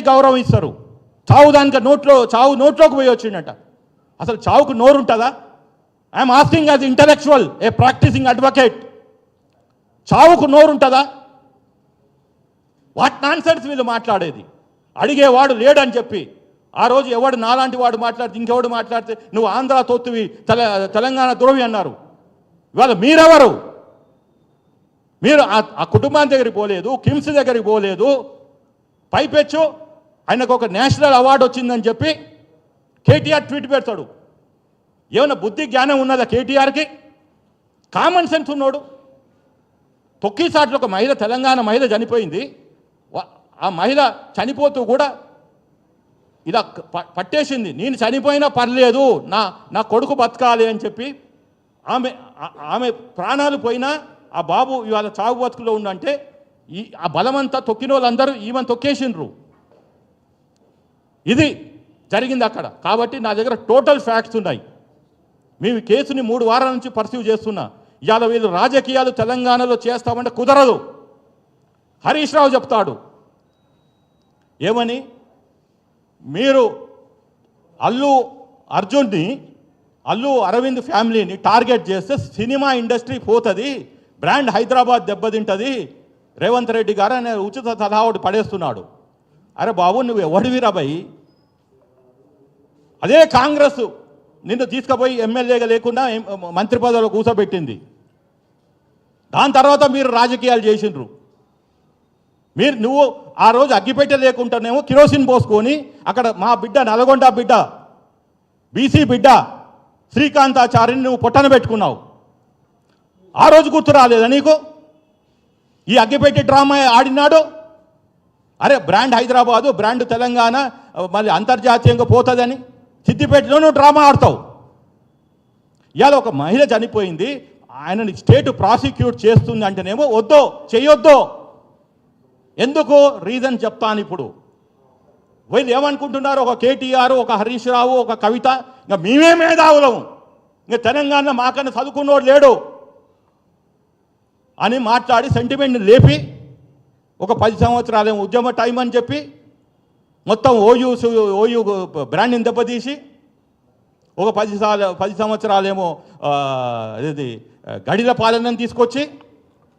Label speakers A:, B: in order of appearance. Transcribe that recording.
A: గౌరవం ఇస్తారు. చావు దానికి నోట్లోకి పోయి వచ్చిండట. అసలు చావుకు నోరు ఉంటుందా? I'm asking as intellectual, a practising advocate, చావుకు నోరు ఉంటుందా? వాట్ నాన్ సెన్స్ వీళ్ళు మాట్లాడేది. అడిగేవాడు లేడని చెప్పి ఆ రోజు ఎవడు నాలాంటి వాడు మాట్లాడితే ఇంకెవడు మాట్లాడితే నువ్వు ఆంధ్ర తొత్తువి, తెలంగాణ ద్రోవి అన్నారు. ఇవాళ మీరెవరు? మీరు ఆ కుటుంబాన్ని దగ్గరికి పోలేదు, కిమ్స్ దగ్గరికి పోలేదు. పైపెచ్చు ఆయనకు ఒక నేషనల్ అవార్డు వచ్చిందని చెప్పి కేటీఆర్ ట్వీట్ పెడతాడు. ఏమైనా బుద్ధి జ్ఞానం ఉన్నదా కేటీఆర్కి? కామన్ సెన్స్ ఉన్నాడు. తొక్కిసాట్లో ఒక మహిళ, తెలంగాణ మహిళ చనిపోయింది. ఆ మహిళ చనిపోతూ కూడా ఇలా పట్టేసింది, నేను చనిపోయినా పర్లేదు, నా కొడుకు బతకాలి అని చెప్పి ఆమె ప్రాణాలు పోయినా ఆ బాబు ఇవాళ చావు బతుకులో ఉండంటే ఆ బలమంతా తొక్కిన వాళ్ళందరూ ఈమెను తొక్కేసిండ్రు. ఇది జరిగింది అక్కడ. కాబట్టి నా దగ్గర టోటల్ ఫ్యాక్ట్స్ ఉన్నాయి. మేము కేసుని 3 వారాల నుంచి పర్సీవ్ చేస్తున్నా. ఇవాళ వీళ్ళు రాజకీయాలు తెలంగాణలో చేస్తామంటే కుదరదు. హరీష్ రావు చెప్తాడు ఏమని, మీరు అల్లు అరవింద్ ఫ్యామిలీని టార్గెట్ చేస్తే సినిమా ఇండస్ట్రీ పోతుంది, బ్రాండ్ హైదరాబాద్ దెబ్బతింటుంది, రేవంత్ రెడ్డి గారు అనే ఉచిత సలహా ఒకటి పడేస్తున్నాడు. అరే బాబు, నువ్వు ఎవడివిరా భయ్? అదే కాంగ్రెస్ నిన్ను తీసుకుపోయి ఎమ్మెల్యేగా లేకుండా మంత్రి పదవిలో కూర్చోబెట్టింది. దాని తర్వాత మీరు రాజకీయాలు చేసిండ్రు. నువ్వు ఆ రోజు అగ్గిపెట్టె లేకుండానేమో కిరోసిన్ పోసుకొని అక్కడ మా బిడ్డ, నల్గొండ బిడ్డ, బీసీ బిడ్డ శ్రీకాంతాచారిని నువ్వు పొట్టన పెట్టుకున్నావు. ఆ రోజు గుర్తు రాలేదా నీకు? ఈ అగ్గిపెట్టె డ్రామా ఆడినాడు. అరే బ్రాండ్ హైదరాబాదు, బ్రాండ్ తెలంగాణ మళ్ళీ అంతర్జాతీయంగా పోతుందని సిద్దిపేటలో నువ్వు డ్రామా ఆడతావు. ఇవాళ ఒక మహిళ చనిపోయింది, ఆయనని స్టేట్ ప్రాసిక్యూట్ చేస్తుంది అంటేనేమో వద్దో చెయ్యొద్దో. ఎందుకు రీజన్ చెప్తాను. ఇప్పుడు వీళ్ళు ఏమనుకుంటున్నారు, ఒక కేటీఆర్, ఒక హరీష్ రావు, ఒక కవిత, ఇంకా మేమే మేధావులము, ఇంకా తెలంగాణ మాకన్నా చదువుకున్నోడు లేడు అని మాట్లాడి సెంటిమెంట్ని లేపి ఒక 10 సంవత్సరాలేమో ఉద్యమ టైం అని చెప్పి మొత్తం ఓయూ బ్రాండ్ని దెబ్బతీసి ఒక 10 సంవత్సరాలేమో ఇది గడిల పాలనని తీసుకొచ్చి